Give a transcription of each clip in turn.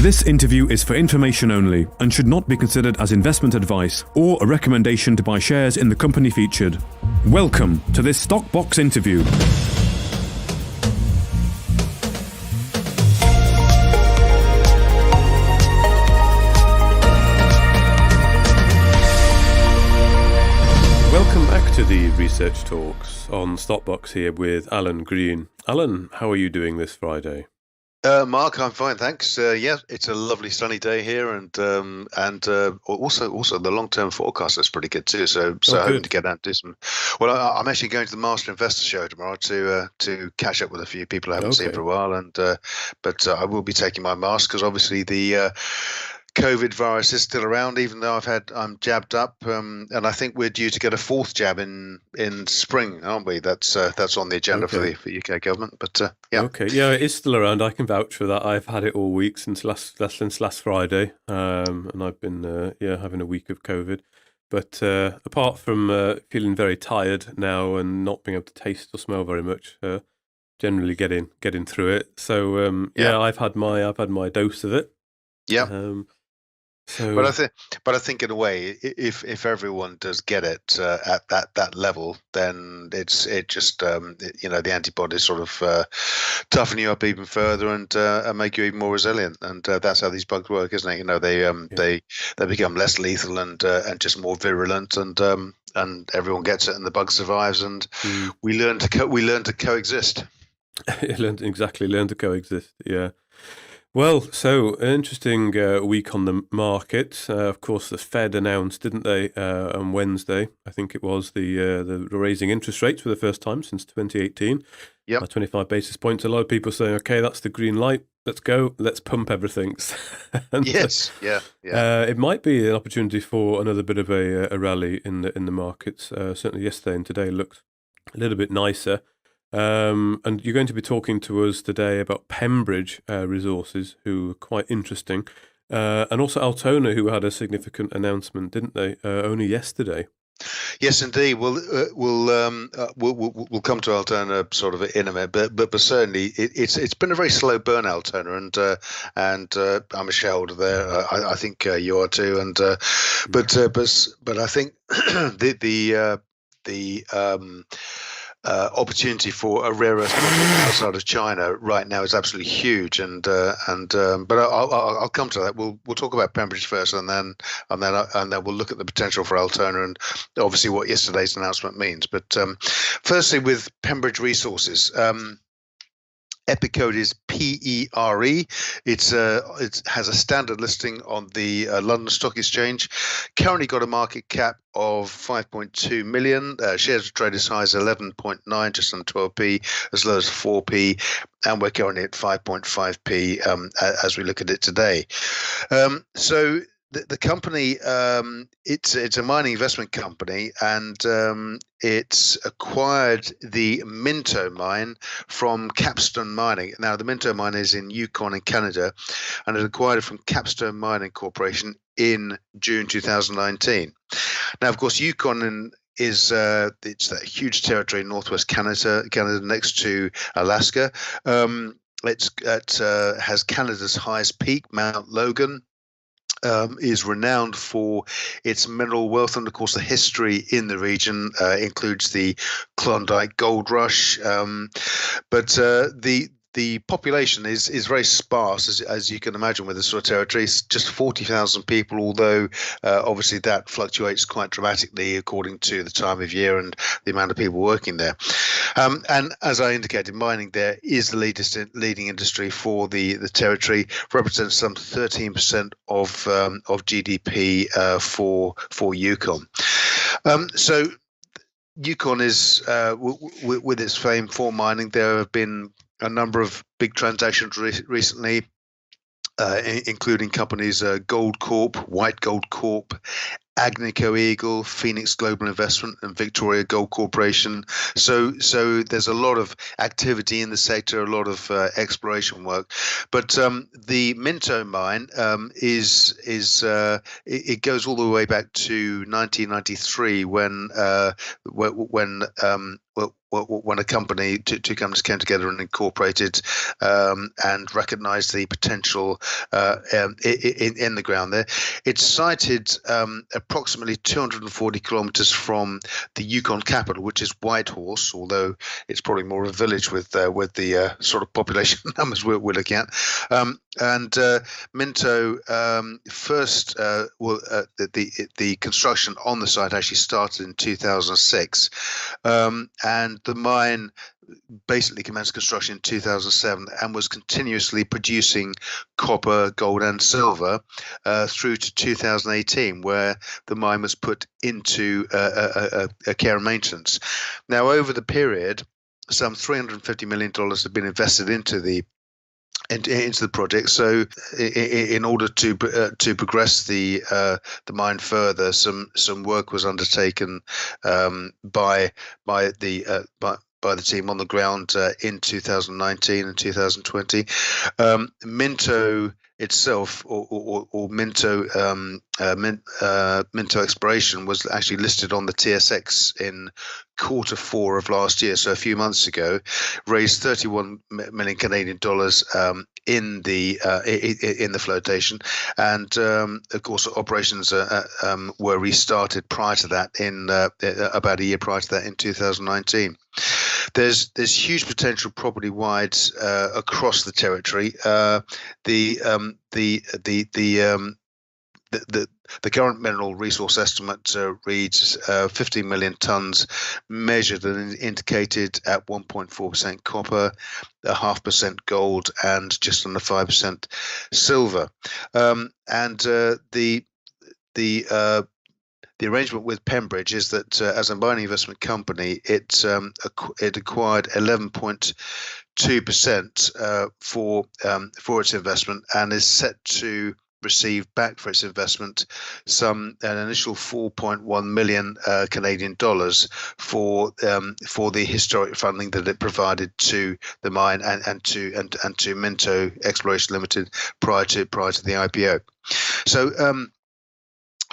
This interview is for information only and should not be considered as investment advice or a recommendation to buy shares in the company featured. Welcome to this Stock Box interview. Welcome back to the Research Talks on Stockbox here with Alan Green. Alan, how are you doing this Friday? Mark, I'm fine, thanks. Yeah, it's a lovely sunny day here, and also the long-term forecast is pretty good too. So hoping to get out and do some. Well, I'm actually going to the Master Investor Show tomorrow to catch up with a few people I haven't seen for a while, and but I will be taking my mask because obviously the COVID virus is still around, even though I'm jabbed up, and I think we're due to get a fourth jab in spring, aren't we? That's on the agenda for the UK government. But yeah. Okay, yeah, it is still around. I can vouch for that. I've had it all week since last Friday, and I've been having a week of COVID. But apart from feeling very tired now and not being able to taste or smell very much, generally getting through it. So I've had my dose of it. Yeah. But I think in a way, if everyone does get it at that level, then it just the antibodies sort of toughen you up even further and make you even more resilient. And that's how these bugs work, isn't it? You know, they become less lethal and just more virulent, and everyone gets it, and the bug survives, and we learn to coexist. learn to coexist. Yeah. Well, so an interesting week on the market. Of course, the Fed announced, didn't they, on Wednesday? I think it was the raising interest rates for the first time since 2018. Yep. 25 basis points. A lot of people saying, "Okay, that's the green light. Let's go. Let's pump everything." And, yes. Yeah. It might be an opportunity for another bit of a rally in the markets. Certainly, yesterday and today looked a little bit nicer. And you're going to be talking to us today about Pembridge Resources, who are quite interesting, and also Altona, who had a significant announcement, didn't they, only yesterday? Yes, indeed. We'll come to Altona sort of in a minute, but certainly it's been a very slow burn, Altona, and I'm a shareholder there. I think you are too, and but I think the opportunity for a rare earth project outside of China right now is absolutely huge, but I'll come to that. We'll talk about Pembridge first, and then we'll look at the potential for Altona and obviously what yesterday's announcement means. But firstly, with Pembridge Resources. EPIC code is PERE. It has a standard listing on the London Stock Exchange. Currently got a market cap of 5.2 million. Shares are traded as high as 11.9, just on 12p, as low as 4p, and we're currently at 5.5p as we look at it today. So the company, it's a mining investment company, and it's acquired the Minto mine from Capstone Mining. Now, the Minto mine is in Yukon in Canada, and it acquired it from Capstone Mining Corporation in June 2019. Now, of course, Yukon is it's that huge territory in northwest Canada next to Alaska. It has Canada's highest peak, Mount Logan. Is renowned for its mineral wealth, and of course the history in the region includes the Klondike Gold Rush, but the population is very sparse, as you can imagine, with this sort of territory. It's just 40,000 people, although obviously that fluctuates quite dramatically according to the time of year and the amount of people working there. And as I indicated, mining there is the leading industry for the territory, represents some 13% of GDP for Yukon. So Yukon is, with its fame for mining, there have been a number of big transactions recently, including companies Gold Corp, White Gold Corp, Agnico Eagle, Phoenix Global Investment, and Victoria Gold Corporation. So there's a lot of activity in the sector, a lot of exploration work. But the Minto mine it goes all the way back to 1993 when a company, two companies came together and incorporated and recognized the potential in the ground there. It's sited approximately 240 kilometers from the Yukon capital, which is Whitehorse, although it's probably more a village with the sort of population numbers we're looking at. And Minto first, the construction on the site actually started in 2006, and the mine basically commenced construction in 2007 and was continuously producing copper, gold, and silver through to 2018, where the mine was put into a care and maintenance. Now, over the period, some $350 million have been invested into the project. So, in order to progress the mine further, some work was undertaken by the team on the ground in 2019 and 2020. Minto itself, or Minto Minto Exploration, was actually listed on the TSX in Q4 of last year, so a few months ago, raised 31 million Canadian dollars in the flotation, and of course operations were restarted prior to that in about a year prior to that in 2019. There's huge potential property wide across the territory. The current mineral resource estimate reads 15 million tons measured and indicated at 1.4% copper, 0.5% gold, and just under 5% silver. The arrangement with Pembridge is that as a mining investment company, it acquired 11.2% for its investment, and is set to receive back for its investment an initial 4.1 million Canadian dollars for the historic funding that it provided to the mine and to Minto Exploration Limited prior to the IPO.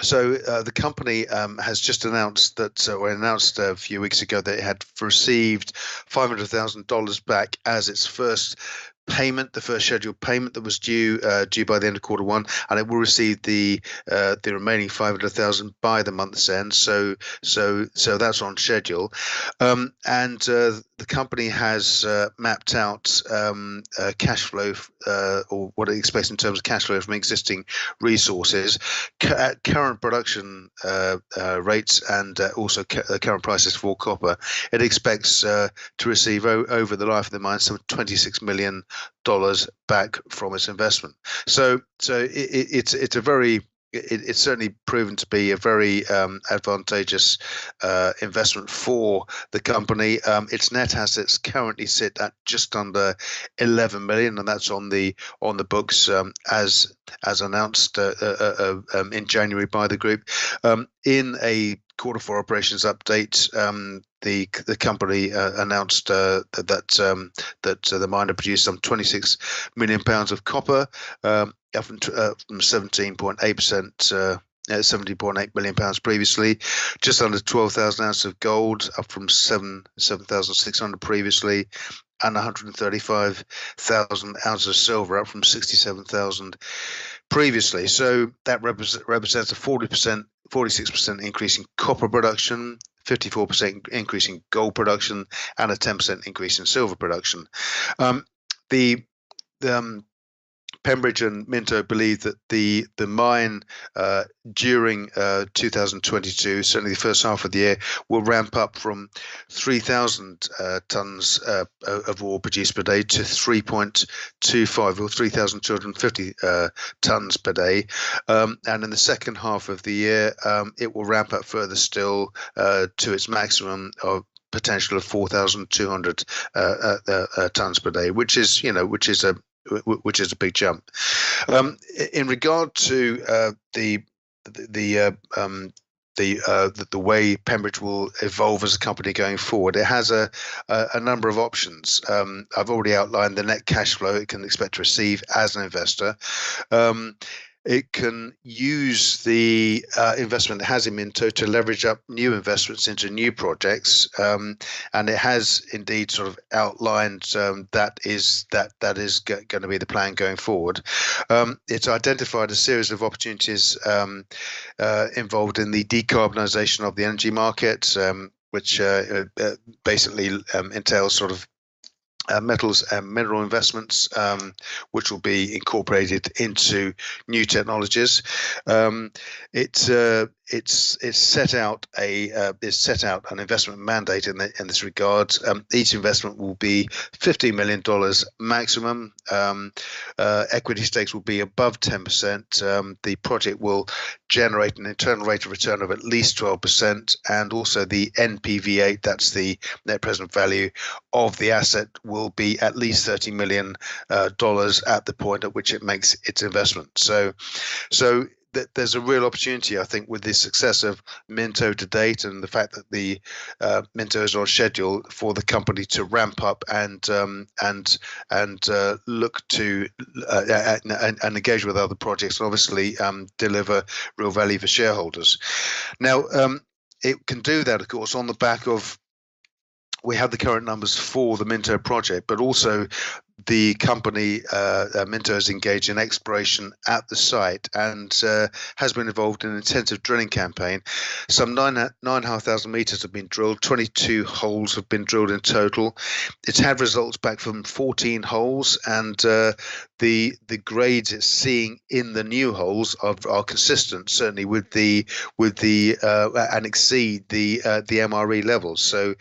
So the company has just announced announced a few weeks ago that it had received $500,000 back as its first payment, the first scheduled payment that was due by the end of Q1, and it will receive the remaining 500,000 by the month's end. So that's on schedule, and the company has mapped out cash flow or what it expects in terms of cash flow from existing resources at current production rates and also current prices for copper. It expects to receive over the life of the mine some $26 million back from its investment. So it's certainly proven to be a very advantageous investment for the company. Its net assets currently sit at just under 11 million, and that's on the books as announced in January by the group. In a Q4 operations update, the company announced that the mine had produced some 26 million pounds of copper, up from 17.8 million pounds previously, just under 12,000 ounces of gold, up from 7,600 previously, and 135,000 ounces of silver, up from 67,000 previously. So that represents a 46% increase in copper production, 54% increase in gold production, and a 10% increase in silver production. The Pembridge and Minto believe that the mine during 2022, certainly the first half of the year, will ramp up from 3,000 tons of ore produced per day to 3.25 or 3,250 tons per day. And in the second half of the year, it will ramp up further still to its maximum of potential of 4,200 tons per day, which is a big jump. In regard to the the way Pembridge will evolve as a company going forward. It has a number of options. I've already outlined the net cash flow it can expect to receive as an investor. It can use the investment it has in Minto to leverage up new investments into new projects, and it has indeed sort of outlined that is going to be the plan going forward. It's identified a series of opportunities involved in the decarbonisation of the energy market, which basically entails sort of metals and mineral investments, which will be incorporated into new technologies. It's set out an investment mandate in this regard. Each investment will be $15 million maximum. Equity stakes will be above 10%. The project will generate an internal rate of return of at least 12%, and also the NPV8, that's the net present value of the asset, will be at least $30 million at the point at which it makes its investment. So there's a real opportunity, I think, with the success of Minto to date, and the fact that the Minto is on schedule for the company to ramp up and look to and engage with other projects, and obviously deliver real value for shareholders. Now, it can do that, of course, on the back of, we have the current numbers for the Minto project, but also the company Minto is engaged in exploration at the site and has been involved in an intensive drilling campaign. Some 9,500 meters have been drilled, 22 holes have been drilled in total. It's had results back from 14 holes, and the grades it's seeing in the new holes are consistent, certainly with the and exceed the MRE levels. So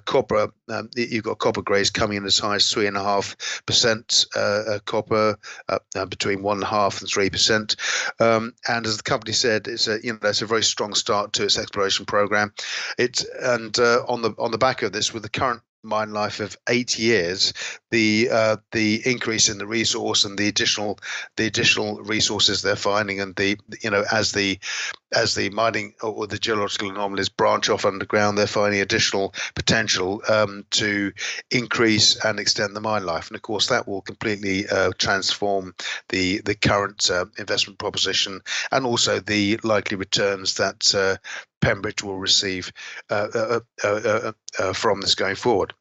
copper, you've got copper grades coming in as high as 3.5%, copper, between 1.5% and 3%. And as the company said, it's a very strong start to its exploration program. On the back of this, with the current mine life of 8 years, the increase in the resource and the additional resources they're finding, and as the mining or the geological anomalies branch off underground, they're finding additional potential to increase and extend the mine life. And of course, that will completely transform the current investment proposition, and also the likely returns that Pembridge will receive from this going forward.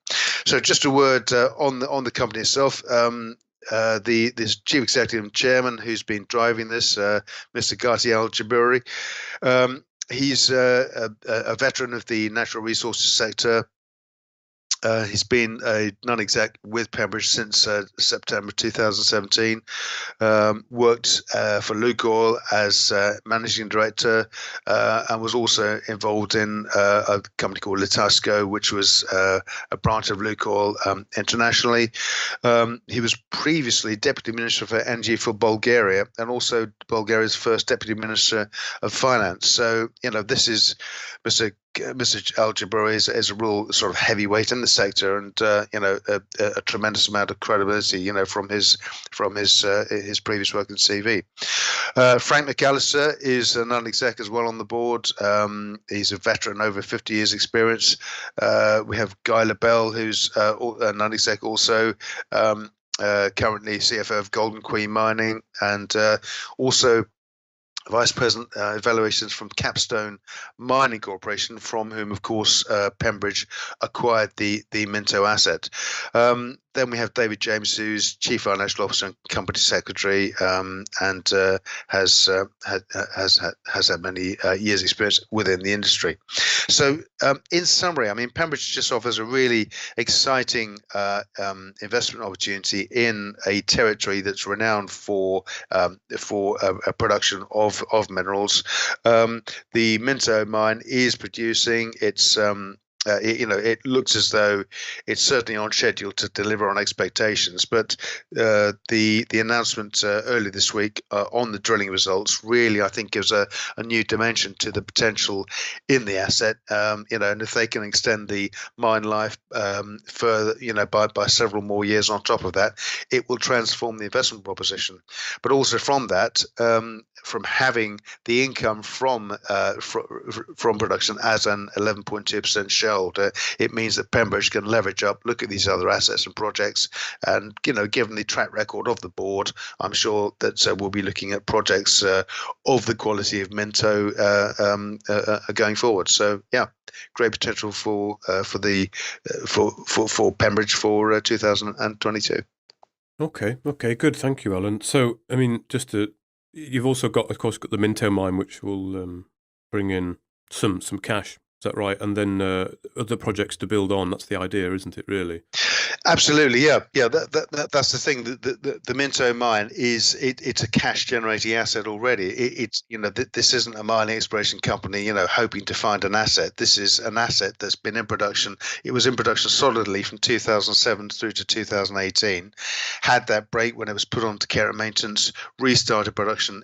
So just a word on the company itself. This chief executive and chairman who's been driving this, Mr. Ghati Al-Jabouri, he's a veteran of the natural resources sector. He's been a non-exec with Pembridge since September 2017. Worked for Lukoil as managing director, and was also involved in a company called Litasco, which was a branch of Lukoil internationally. He was previously deputy minister for energy for Bulgaria, and also Bulgaria's first deputy minister of finance. So this is Mr. Al-Jabouri is a real sort of heavyweight in the sector, and a tremendous amount of credibility, from his previous work in CV. Frank McAllister is a non-exec as well on the board. He's a veteran, over 50 years experience. We have Guy LaBelle, who's a non-exec also, currently CFO of Golden Queen Mining, and also Vice President evaluations from Capstone Mining Corporation, from whom, of course, Pembridge acquired the Minto asset. Then we have David James, who's Chief Financial Officer and Company Secretary, and has had many years' experience within the industry. So, in summary, I mean, Pembridge just offers a really exciting investment opportunity in a territory that's renowned for a production of minerals. The Minto mine is producing. It looks as though it's certainly on schedule to deliver on expectations, but the announcement early this week on the drilling results really, I think, gives a new dimension to the potential in the asset. And if they can extend the mine life further, by several more years on top of that, it will transform the investment proposition. But also from that, having the income from production as an 11.2% shareholder. It means that Pembridge can leverage up, look at these other assets and projects, and given the track record of the board, I'm sure that we'll be looking at projects of the quality of Minto going forward. So yeah, great potential for Pembridge for 2022. Okay, good. Thank you, Alan. So, I mean, you've also got, of course, got the Minto mine, which will bring in some cash. Is that right? And then other projects to build on. That's the idea, isn't it? Really? Absolutely, yeah. That's the thing. The Minto mine it's a cash generating asset already. This isn't a mining exploration company, hoping to find an asset. This is an asset that's been in production. It was in production solidly from 2007 through to 2018. Had that break when it was put on to care and maintenance. Restarted production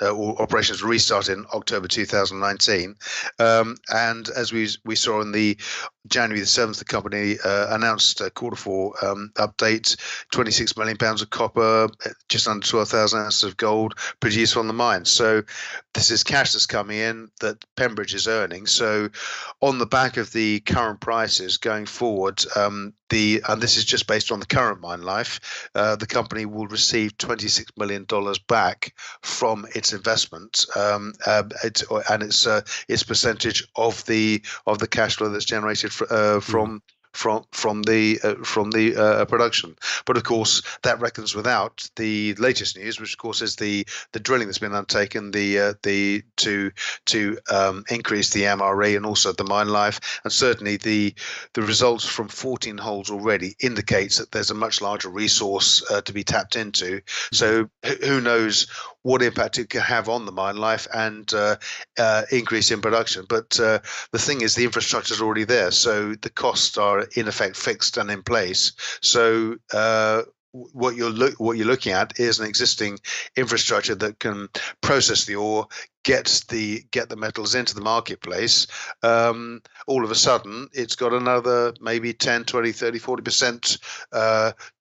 or operations restarted in October 2019. And as we saw in the January the 7th, the company announced a Q4 update, 26 million pounds of copper, just under 12,000 ounces of gold produced from the mine. So this is cash that's coming in that Pembridge is earning. So on the back of the current prices going forward, and this is just based on the current mine life, the company will receive $26 million back from its investment, and its percentage of the cash flow that's generated from the production. But of course, that reckons without the latest news, which of course is the drilling that's been undertaken, to increase the MRE and also the mine life, and certainly the results from 14 holes already indicates that there's a much larger resource to be tapped into. So who knows what impact it can have on the mine life and increase in production. But the thing is, the infrastructure is already there, so the costs are in effect fixed and in place. So what you're looking at is an existing infrastructure that can process the ore, get the metals into the marketplace. All of a sudden, it's got another maybe 10, 20, 30, 40%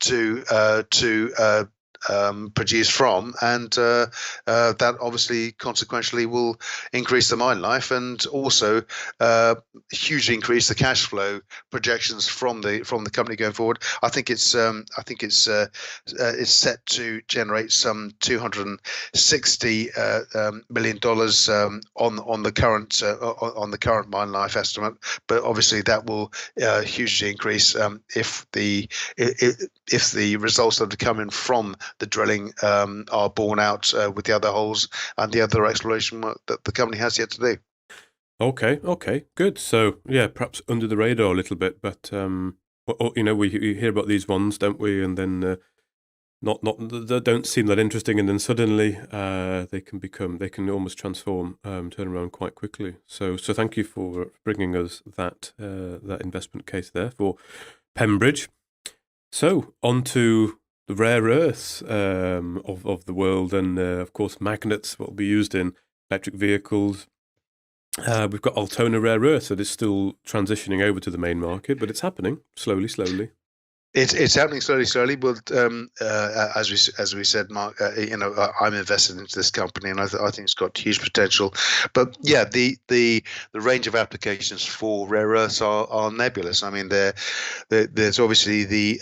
to produce from, and that obviously consequentially will increase the mine life and also hugely increase the cash flow projections from the company going forward. I think it's set to generate some $260 million on the current mine life estimate, but obviously that will hugely increase if the results that are coming from the drilling are borne out with the other holes and the other exploration work that the company has yet to do. Okay, good. So yeah, perhaps under the radar a little bit, but we hear about these ones, don't we? And then they don't seem that interesting, and then suddenly they can almost transform, turn around quite quickly. So thank you for bringing us that investment case there for Pembridge. So on to the rare earths of the world, and of course magnets will be used in electric vehicles. We've got Altona rare earths that is still transitioning over to the main market, but it's happening slowly. It's happening slowly, but as we said, Mark, I'm invested into this company, and I think it's got huge potential. But yeah, the range of applications for rare earths are nebulous. I mean, there's obviously the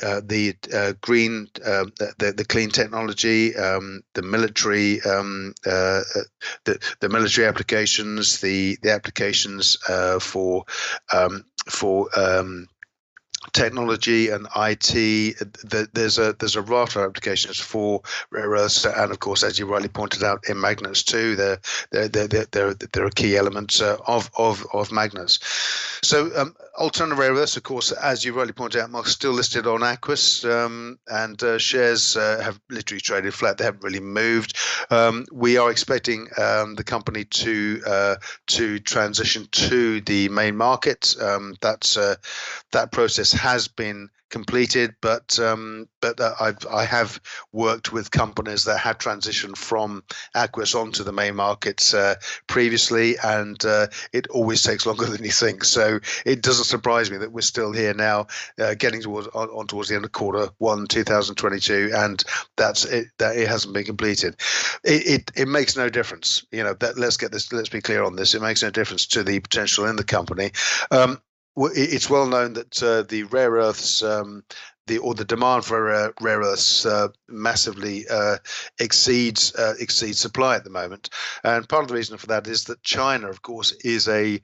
green, the clean technology, the military, the military applications, the applications for technology and IT. There's a raft of applications for rare earths, and of course, as you rightly pointed out, in magnets too. They're a key element of magnets. So Altona rare earths, of course, as you rightly pointed out, Mark, still listed on Aquis, and shares have literally traded flat. They haven't really moved. We are expecting the company to transition to the main market. That process has been completed, but I have worked with companies that had transitioned from aqueous onto the main markets previously, and it always takes longer than you think. So it doesn't surprise me that we're still here now, getting towards the end of Q1 2022, and that it hasn't been completed. It makes no difference. Let's be clear on this. It makes no difference to the potential in the company. It's well known that the rare earths, the demand for rare earths massively exceeds supply at the moment, and part of the reason for that is that China, of course, is a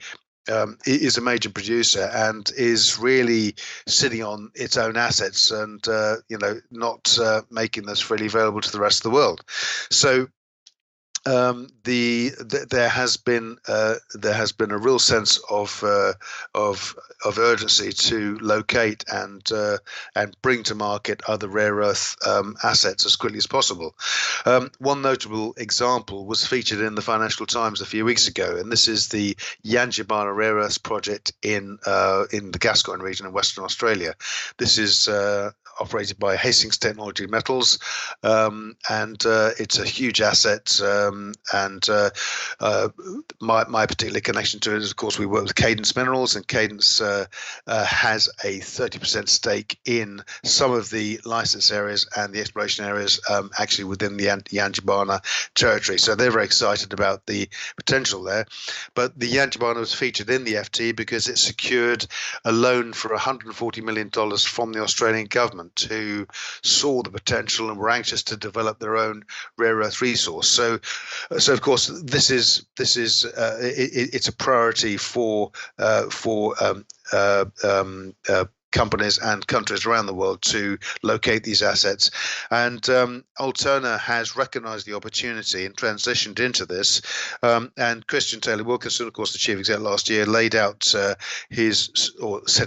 major producer and is really sitting on its own assets and not making this freely available to the rest of the world. So there has been a real sense of urgency to locate and bring to market other rare earth assets as quickly as possible. One notable example was featured in the Financial Times a few weeks ago, and this is the Yangibana rare earths project in the Gascoyne region in Western Australia. This is operated by Hastings Technology Metals, and it's a huge asset. And my particular connection to it is, of course, we work with Cadence Minerals, and Cadence has a 30% stake in some of the license areas and the exploration areas actually within the Yangibana territory. So they're very excited about the potential there. But the Yangibana was featured in the FT because it secured a loan for $140 million from the Australian government, who saw the potential and were anxious to develop their own rare earth resource. So of course, it's a priority for companies and countries around the world to locate these assets. And Altona has recognized the opportunity and transitioned into this. And Christian Taylor Wilkinson, of course, the chief exec last year, laid out set his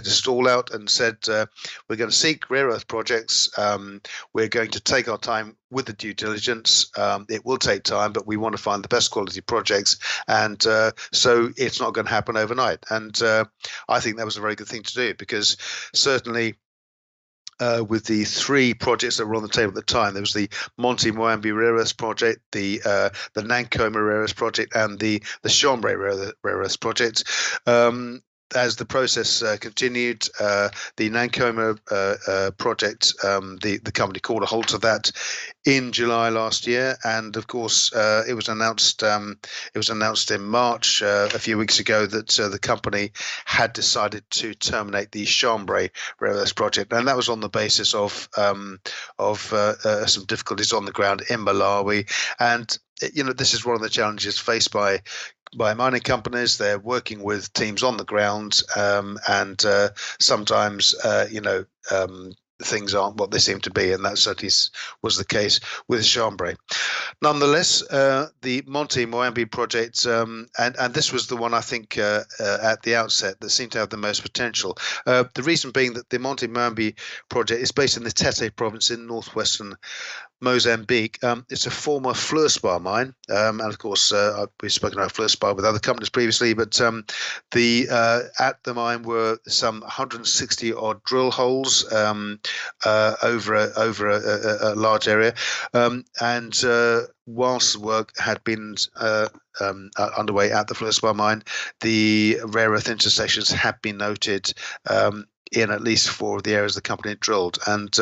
stall out and said, we're going to seek rare earth projects. We're going to take our time with the due diligence. It will take time, but we want to find the best quality projects. And so it's not going to happen overnight. And I think that was a very good thing to do, because certainly with the three projects that were on the table at the time, there was the Monty Moambi rare earths project, the Nancoma rare earths project, and the Chambray rare earths project. As the process continued, the Nancoma project, the company called a halt to that in July last year, and of course it was announced in March a few weeks ago that the company had decided to terminate the Chambray rare earths project, and that was on the basis of some difficulties on the ground in Malawi. And this is one of the challenges faced by mining companies. They're working with teams on the ground, and sometimes things aren't what they seem to be, and that certainly was the case with Chambray. Nonetheless, the Monty Moambi project, and this was the one I think at the outset that seemed to have the most potential. The reason being that the Monty Moambi project is based in the Tete province in northwestern Mozambique. It's a former fluorspar mine, and of course we've spoken about fluorspar with other companies previously, but at the mine were some 160 odd drill holes over a large area, and whilst the work had been underway at the fluorspar mine, the rare earth intersections had been noted in at least 4 of the areas the company had drilled, and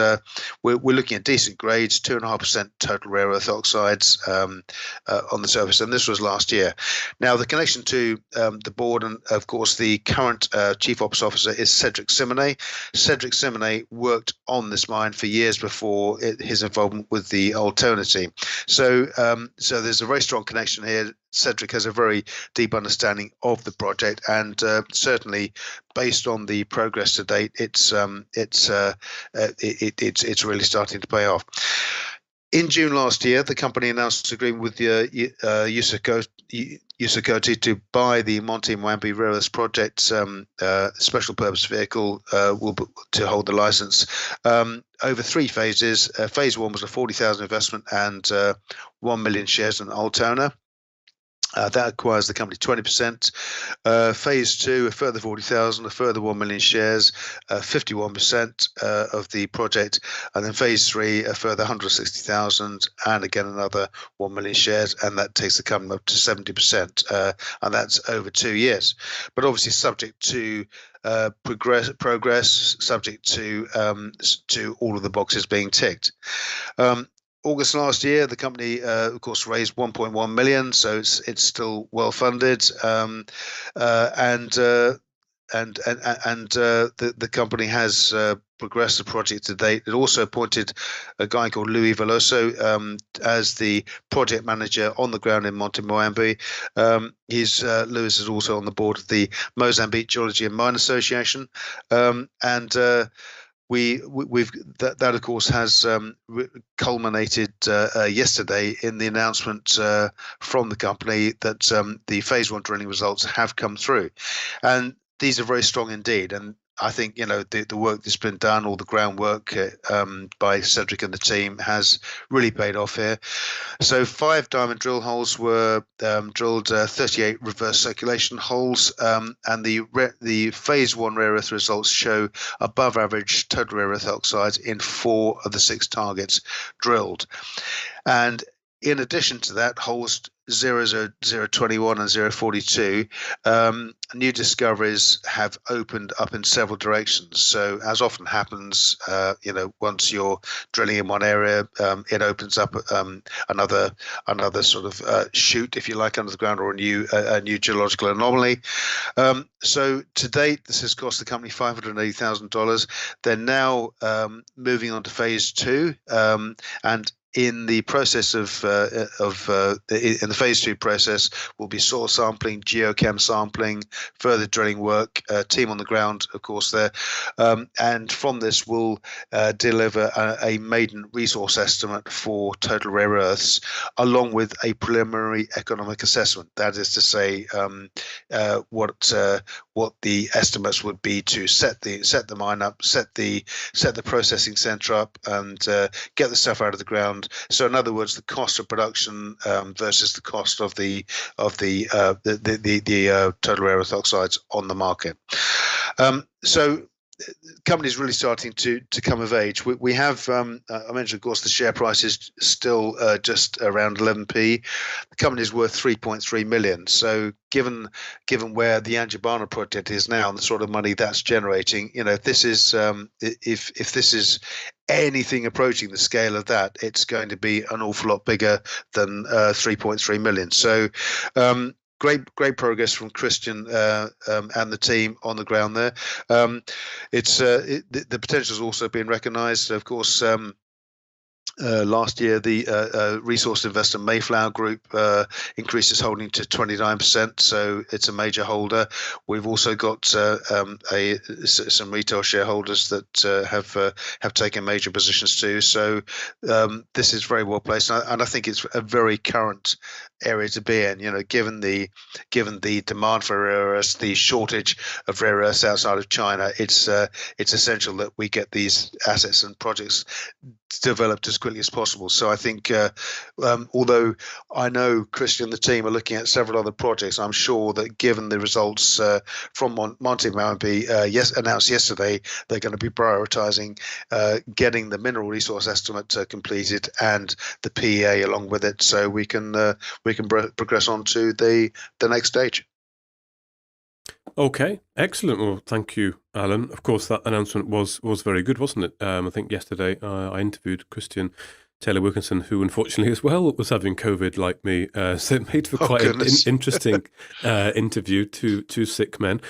we're looking at decent grades, 2.5% total rare earth oxides on the surface, and this was last year. Now, the connection to the board, and of course the current chief ops officer, is Cedric Simonet. Cedric Simonet worked on this mine for years before his involvement with the Altona team. So there's a very strong connection here. Cedric has a very deep understanding of the project, and certainly based on the progress to date, it's really starting to pay off. In June last year, the company announced an agreement with Yusakoti to buy the Monty Moambi rare earths project special purpose vehicle to hold the license over 3 phases. Phase 1 was a 40,000 investment and 1 million shares in Altona. That acquires the company 20%. Phase 2, a further 40,000, a further 1 million shares, 51% of the project. And then phase 3, a further 160,000, and again another 1 million shares. And that takes the company up to 70%. And that's over 2 years. But obviously subject to progress, subject to all of the boxes being ticked. August last year, the company, of course, raised 1.1 million, so it's still well funded, and the company has progressed the project to date. It also appointed a guy called Louis Veloso as the project manager on the ground in Moambe. Louis is also on the board of the Mozambique Geology and Mine Association, that of course has culminated yesterday in the announcement from the company that the phase 1 drilling results have come through, and these are very strong indeed. And I think the work that's been done, all the groundwork by Cedric and the team, has really paid off here. So 5 diamond drill holes were drilled, 38 reverse circulation holes, and the phase 1 rare earth results show above average total rare earth oxides in 4 of the 6 targets drilled. And in addition to that, holes 00021 and 042, new discoveries have opened up in several directions. So as often happens, once you're drilling in one area, it opens up another sort of chute, if you like, under the ground, or a new geological anomaly. So to date, this has cost the company $580,000. They're now moving on to phase 2, and in the process in the phase 2 process will be soil sampling, geochem sampling, further drilling work, team on the ground, of course, there. And from this we'll deliver a maiden resource estimate for total rare earths, along with a preliminary economic assessment. That is to say, what the estimates would be to set the mine up, set the processing center up, and get the stuff out of the ground. So in other words, the cost of production versus the cost of the total rare earth oxides on the market. So companies really starting to come of age. We have, I mentioned, of course, the share price is still just around 11p. The company is worth 3.3 million. So given where the Anjabana project is now and the sort of money that's generating, if this is if this is anything approaching the scale of that, it's going to be an awful lot bigger than 3.3 million. So great progress from Christian and the team on the ground there. The potential has also been recognised, of course. Last year, the resource investor Mayflower Group increased its holding to 29%, so it's a major holder. We've also got some retail shareholders that have taken major positions too. So this is very well placed, and I think it's a very current area to be in. Given the demand for rare earths, the shortage of rare earths outside of China, it's essential that we get these assets and projects developed as quickly as possible. So I think, although I know Christian and the team are looking at several other projects, I'm sure that given the results from Moambe announced yesterday, they're going to be prioritising getting the mineral resource estimate completed and the PEA along with it, so we can progress on to the next stage. Okay, excellent. Well, thank you, Alan. Of course, that announcement was very good, wasn't it? I think yesterday I interviewed Christian Taylor Wilkinson, who unfortunately as well was having COVID like me. So it made for quite an interesting interview, two sick men.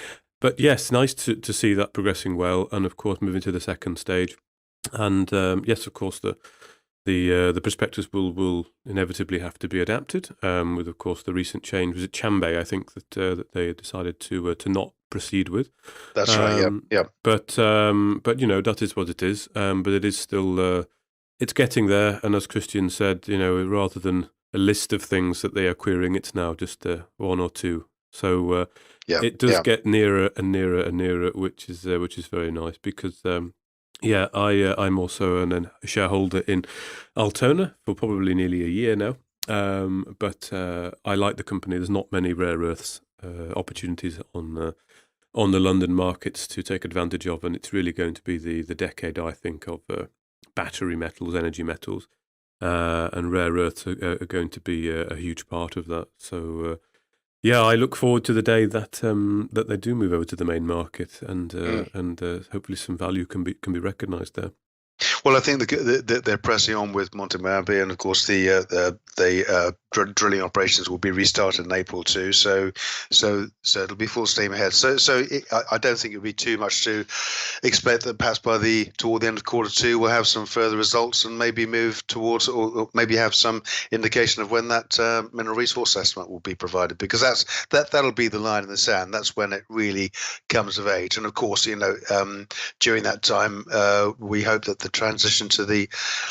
But yes, nice to see that progressing well, and of course moving to the second stage. And yes, of course, the prospectus will inevitably have to be adapted, with, of course, the recent change. Was it Chambray, I think, that they decided to not proceed with. That's right. Yeah. But that is what it is. But it is still it's getting there. And as Christian said, rather than a list of things that they are querying, it's now just one or two. So it does get nearer and nearer and nearer, which is very nice because. I'm also a shareholder in Altona for probably nearly a year now, But I like the company. There's not many rare earths opportunities on the London markets to take advantage of, and it's really going to be the decade, I think, of battery metals, energy metals, and rare earths are going to be a huge part of that. So, I look forward to the day that that they do move over to the main market, and hopefully some value can be recognised there. Well, I think they're pressing on with Montemurby, and of course the drilling operations will be restarted in April too. So it'll be full steam ahead. I don't think it'll be too much to expect that perhaps toward the end of Q2 we'll have some further results and maybe move towards, or maybe have some indication of when that mineral resource estimate will be provided, because that'll be the line in the sand. That's when it really comes of age. And of course, during that time, we hope that the transition to the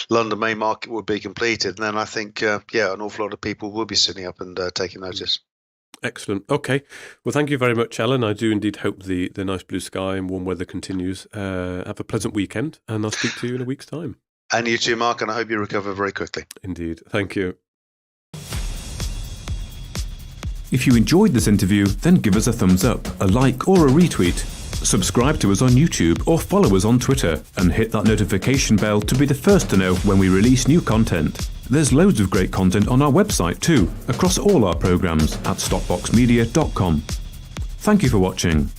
London main market will be completed, and then I think an awful lot of people will be sitting up and taking notice. Excellent. Okay. Well, thank you very much, Alan. I do indeed hope the nice blue sky and warm weather continues. Have a pleasant weekend, and I'll speak to you in a week's time. And you too, Mark, and I hope you recover very quickly. Indeed. Thank you. If you enjoyed this interview, then give us a thumbs up, a like or a retweet. Subscribe to us on YouTube or follow us on Twitter, and hit that notification bell to be the first to know when we release new content. There's loads of great content on our website too, across all our programmes at stopboxmedia.com. Thank you for watching.